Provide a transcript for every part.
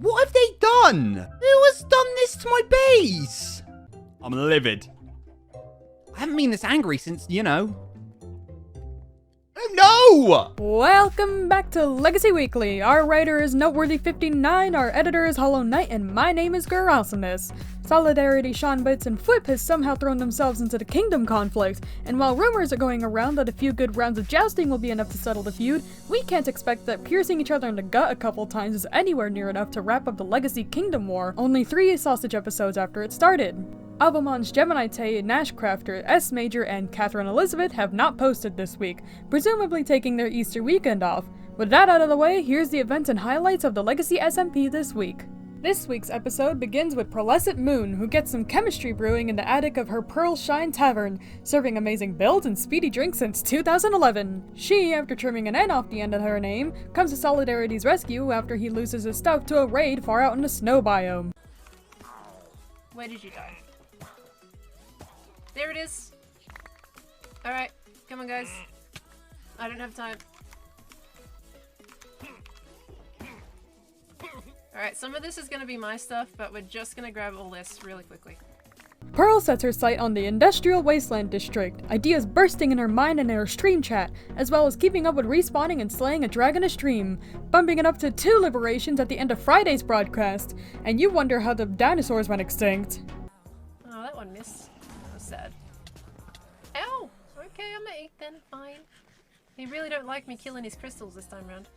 What have they done? Who has done this to my base? I'm livid. I haven't been this angry since, you know. Oh no! Welcome back to Legacy Weekly. Our writer is Noteworthy59, our editor is Hollow Knight, and my name is Awesomeness. Solidarity, Shawn Bits, and Flip has somehow thrown themselves into the kingdom conflict, and while rumors are going around that a few good rounds of jousting will be enough to settle the feud, we can't expect that piercing each other in the gut a couple times is anywhere near enough to wrap up the Legacy Kingdom War, only 3 sausage episodes after it started. Albemon's Gemini Tay, Nashcrafter, S Major, and Catherine Elizabeth have not posted this week, presumably taking their Easter weekend off. With that out of the way, here's the events and highlights of the Legacy SMP this week. This week's episode begins with Pearlescent Moon, who gets some chemistry brewing in the attic of her Pearl Shine Tavern, serving amazing builds and speedy drinks since 2011. She, after trimming an N off the end of her name, comes to Solidarity's rescue after he loses his stuff to a raid far out in the snow biome. Where did you die? There it is! Alright, come on guys. I don't have time. Alright, some of this is gonna be my stuff, but we're just gonna grab all this really quickly. Pearl sets her sight on the Industrial Wasteland District, ideas bursting in her mind and in her stream chat, as well as keeping up with respawning and slaying a dragon a stream, bumping it up to 2 liberations at the end of Friday's broadcast, and you wonder how the dinosaurs went extinct. Oh, that one missed. That was sad. Ow! Okay, I'm gonna eat then, fine. He really don't like me killing his crystals this time round.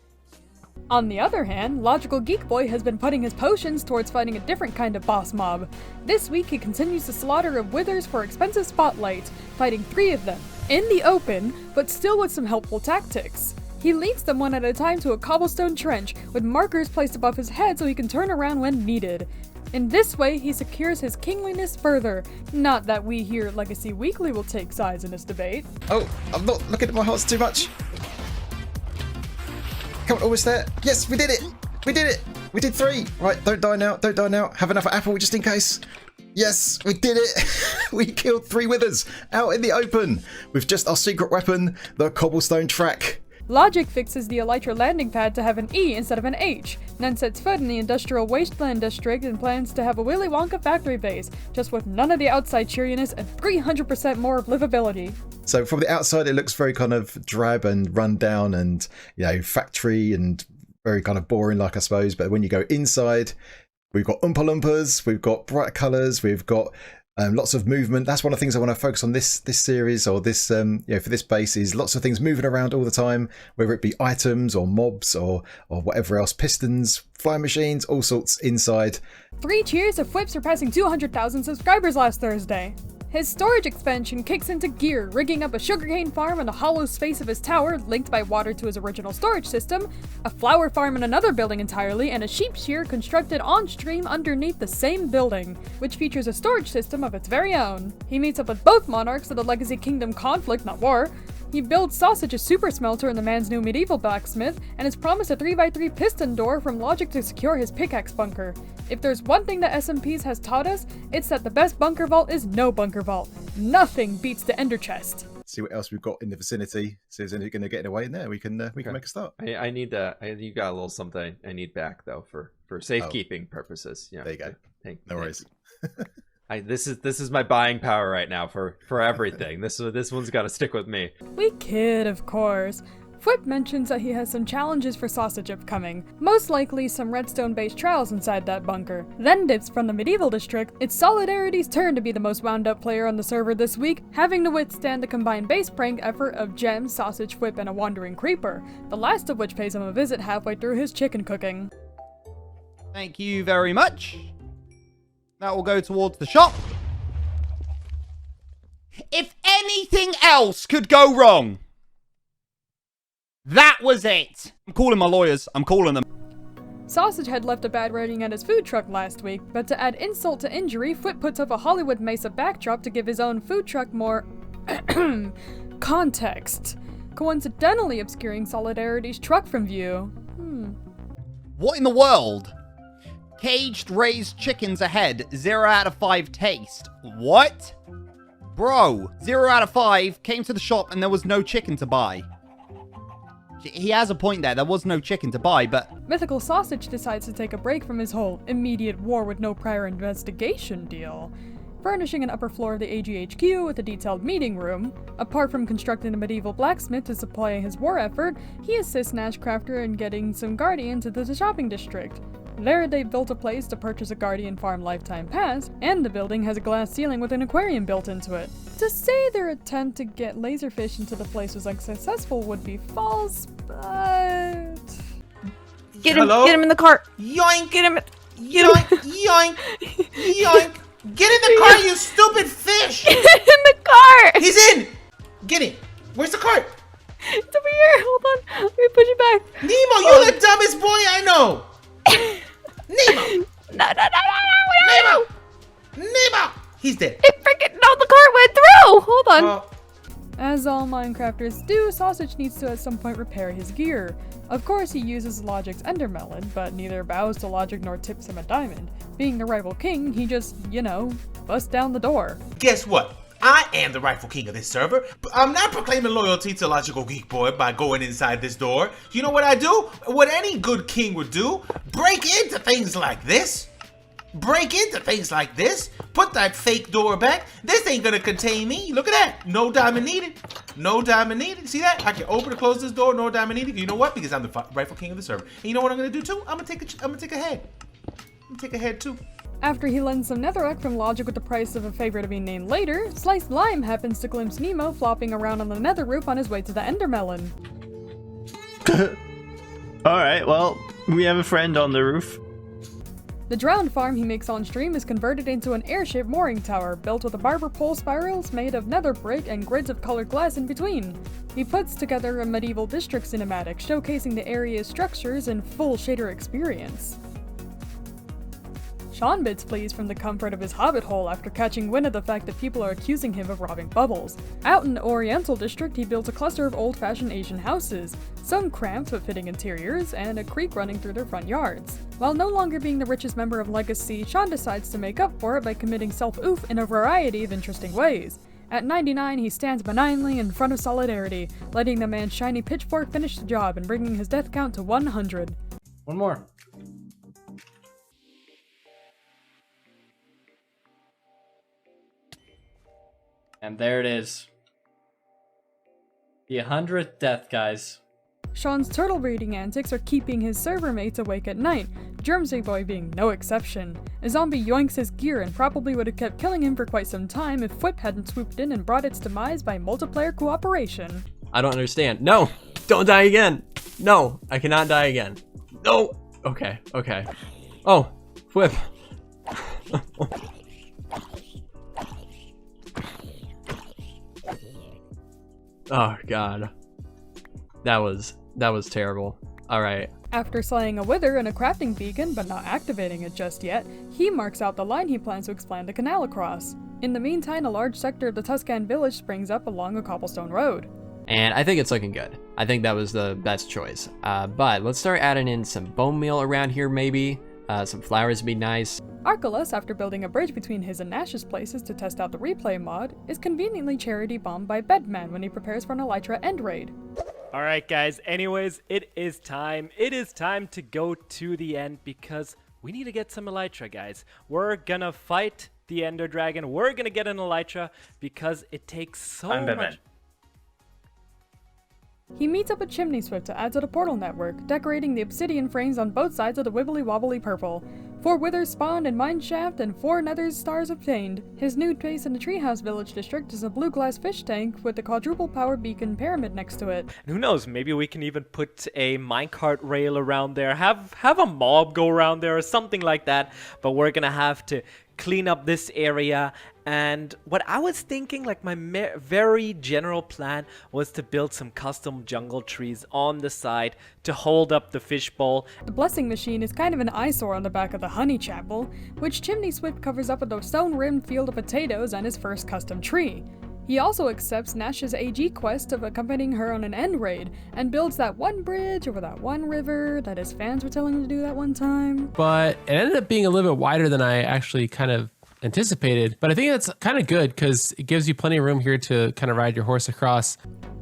On the other hand, Logical Geek Boy has been putting his potions towards fighting a different kind of boss mob. This week he continues the slaughter of withers for expensive spotlights, fighting 3 of them, in the open, but still with some helpful tactics. He leads them one at a time to a cobblestone trench, with markers placed above his head so he can turn around when needed. In this way, he secures his kingliness further. Not that we here at Legacy Weekly will take sides in this debate. Oh, I'm not looking at my hearts too much. Come on, almost there. Yes, we did it. We did it. We did 3. Right, don't die now. Don't die now. Have enough apple just in case. Yes, we did it. We killed 3 withers out in the open with just our secret weapon, the cobblestone track. Logic fixes the Elytra landing pad to have an E instead of an H, then sets foot in the Industrial Wasteland District and plans to have a Willy Wonka factory base, just with none of the outside cheeriness and 300% more of livability. So from the outside, it looks very kind of drab and run down and, you know, factory and very kind of boring, like I suppose. But when you go inside, we've got Oompa Loompas, we've got bright colours, we've got lots of movement. That's one of the things I want to focus on this series or this, for this base is lots of things moving around all the time, whether it be items or mobs or whatever else, pistons, flying machines, all sorts inside. 3 cheers of Flip surpassing 200,000 subscribers last Thursday. His storage expansion kicks into gear, rigging up a sugarcane farm in the hollow space of his tower, linked by water to his original storage system, a flower farm in another building entirely, and a sheep shear constructed on stream underneath the same building, which features a storage system of its very own. He meets up with both monarchs of the Legacy Kingdom conflict, not war. He builds Sausage a super smelter in the man's new medieval blacksmith, and is promised a 3x3 piston door from Logic to secure his pickaxe bunker. If there's one thing that SMPs has taught us, it's that the best bunker vault is no bunker vault. Nothing beats the ender chest. See what else we've got in the vicinity. See if there's anything going to get in the way in there. We can make a start. I need that. You got a little something I need back though for safekeeping purposes. Yeah. There you go. No worries. This is my buying power right now for everything. This one's got to stick with me. We kid, of course. Flip mentions that he has some challenges for Sausage upcoming, most likely some redstone-based trials inside that bunker. Then dips from the medieval district. It's Solidarity's turn to be the most wound-up player on the server this week, having to withstand the combined base prank effort of Gem, Sausage, Flip, and a wandering creeper, the last of which pays him a visit halfway through his chicken cooking. Thank you very much. That will go towards the shop. If anything else could go wrong, that was it. I'm calling my lawyers. I'm calling them. Sausage had left a bad rating at his food truck last week, but to add insult to injury, Flip puts up a Hollywood Mesa backdrop to give his own food truck more context, coincidentally obscuring Solidarity's truck from view. What in the world? Caged raised chickens ahead, 0 out of 5 taste. What? Bro, 0 out of 5, came to the shop and there was no chicken to buy. He has a point there. There was no chicken to buy, but... Mythical Sausage decides to take a break from his whole immediate war with no prior investigation deal, furnishing an upper floor of the AGHQ with a detailed meeting room. Apart from constructing a medieval blacksmith to supply his war effort, he assists Nashcrafter in getting some guardians into the shopping district. There, they built a place to purchase a Guardian Farm Lifetime Pass, and the building has a glass ceiling with an aquarium built into it. To say their attempt to get laserfish into the place was unsuccessful would be false, but... Get him! Hello? Get him in the cart! Yoink! Get him! Yoink! Yoink! Yoink! Get in the car, you stupid fish! Get in the cart! He's in! Get in! Where's the cart? It's over here! Hold on! Let me push it back! Nemo, you're the dumbest boy I know! Nemo! No! Nemo! He's dead. It freaking no! The cart went through! Hold on! Oh, As all Minecrafters do, Sausage needs to at some point repair his gear. Of course, he uses Logic's Endermelon, but neither bows to Logic nor tips him a diamond. Being the rival king, he just, busts down the door. guess what? I am the rightful king of this server, but I'm not proclaiming loyalty to Logical Geek Boy by going inside this door. You know what I do? What any good king would do? Break into things like this. Break into things like this. Put that fake door back. This ain't gonna contain me. Look at that. No diamond needed. No diamond needed. See that? I can open and close this door. No diamond needed. You know what? Because I'm the rightful king of the server. And you know what I'm gonna do too? I'm gonna take a head. I'm gonna take a head too. After he lends some netherrack from Logic with the price of a favor to be named later, Sliced Lime happens to glimpse Nemo flopping around on the nether roof on his way to the Endermelon. Alright, well, we have a friend on the roof. The drowned farm he makes on stream is converted into an airship mooring tower built with a barber pole spirals made of nether brick and grids of colored glass in between. He puts together a medieval district cinematic showcasing the area's structures in full shader experience. Shawn bids flees from the comfort of his hobbit hole after catching wind of the fact that people are accusing him of robbing bubbles. Out in the Oriental district, he builds a cluster of old-fashioned Asian houses, some cramped but fitting interiors, and a creek running through their front yards. While no longer being the richest member of Legacy, Shawn decides to make up for it by committing self-oof in a variety of interesting ways. At 99, he stands benignly in front of Solidarity, letting the man's shiny pitchfork finish the job and bringing his death count to 100. One more. And there it is. The 100th death, guys. Shawn's turtle breeding antics are keeping his server mates awake at night, Germsy Boy being no exception. A zombie yoinks his gear and probably would have kept killing him for quite some time if Whip hadn't swooped in and brought its demise by multiplayer cooperation. I don't understand. No! Don't die again! No! I cannot die again. No! Okay, okay. Oh! Whip! Oh god. That was terrible. Alright. After slaying a wither and a crafting beacon, but not activating it just yet, he marks out the line he plans to expand the canal across. In the meantime, a large sector of the Tuscan village springs up along a cobblestone road. And I think it's looking good. I think that was the best choice. But let's start adding in some bone meal around here maybe. Some flowers would be nice. Archelaus, after building a bridge between his and Nash's places to test out the replay mod, is conveniently charity bombed by Bedman when he prepares for an Elytra end raid. Alright guys, anyways, it is time. It is time to go to the end because we need to get some Elytra, guys. We're gonna fight the Ender Dragon. We're gonna get an Elytra because it takes so much... He meets up with Chimneyswift to add to the portal network, decorating the obsidian frames on both sides of the wibbly wobbly purple. 4 withers spawned in Mineshaft and 4 nether stars obtained. His new base in the Treehouse Village district is a blue glass fish tank with the quadruple power beacon pyramid next to it. Who knows, maybe we can even put a minecart rail around there, have a mob go around there or something like that, but we're gonna have to clean up this area. And what I was thinking, like my very general plan, was to build some custom jungle trees on the side to hold up the fishbowl. The blessing machine is kind of an eyesore on the back of the honey chapel, which Chimneyswift covers up with a stone-rimmed field of potatoes and his first custom tree. He also accepts Nash's AG quest of accompanying her on an end raid, and builds that one bridge over that one river that his fans were telling him to do that one time. But it ended up being a little bit wider than I actually kind of anticipated, but I think that's kind of good because it gives you plenty of room here to kind of ride your horse across.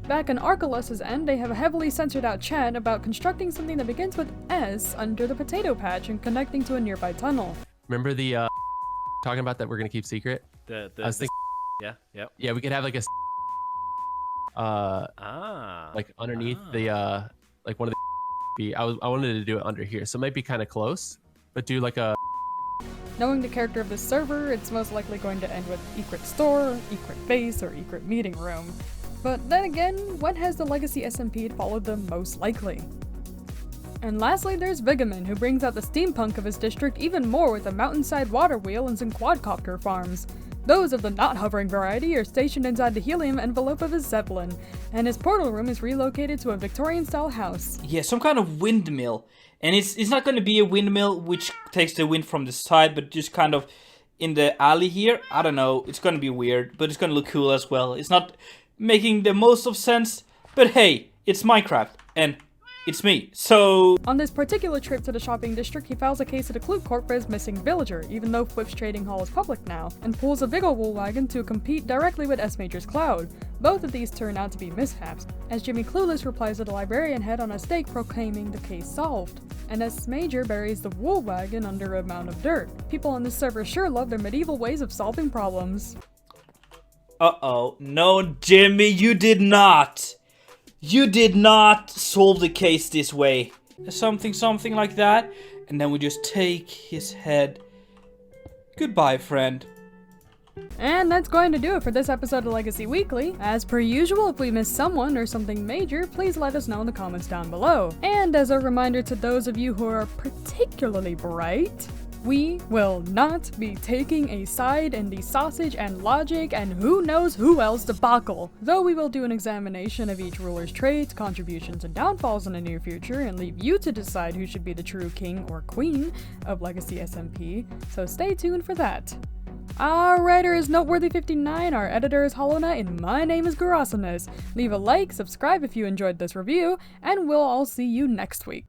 Back in Archelaus's end, they have a heavily censored out chat about constructing something that begins with S under the potato patch and connecting to a nearby tunnel. Remember the talking about that we're gonna keep secret? The I was thinking, yeah, we could have like a like underneath the like one of the I wanted to do it under here, so it might be kind of close, but do like a. Knowing the character of this server, it's most likely going to end with Egret Store, Egret Base, or Egret Meeting Room. But then again, what has the Legacy SMP followed them most likely? And lastly, there's Vigaman, who brings out the steampunk of his district even more with a mountainside water wheel and some quadcopter farms. Those of the not hovering variety are stationed inside the helium envelope of his Zeppelin, and his portal room is relocated to a Victorian-style house. Yeah, some kind of windmill. And it's not going to be a windmill which takes the wind from the side, but just kind of in the alley here. I don't know, it's going to be weird, but it's going to look cool as well. It's not making the most of sense, but hey, it's Minecraft, and it's me, so... On this particular trip to the shopping district, he files a case to the Clue Corp for his missing villager, even though Fwip's trading hall is public now, and pulls a Vigor wool wagon to compete directly with S Major's Cloud. Both of these turn out to be mishaps, as Jimmy Clueless replies to the librarian head on a stake proclaiming the case solved, and S Major buries the wool wagon under a mound of dirt. People on this server sure love their medieval ways of solving problems. Uh-oh. No, Jimmy, you did not! You did not solve the case this way. Something like that. And then we just take his head. Goodbye, friend. And that's going to do it for this episode of Legacy Weekly. As per usual, if we missed someone or something major, please let us know in the comments down below. And as a reminder to those of you who are particularly bright, we will not be taking a side in the sausage and logic and who knows who else debacle. Though we will do an examination of each ruler's traits, contributions, and downfalls in the near future and leave you to decide who should be the true king or queen of Legacy SMP, so stay tuned for that. Our writer is Noteworthy59, our editor is Hollow Knight, and my name is Garasanes. Leave a like, subscribe if you enjoyed this review, and we'll all see you next week.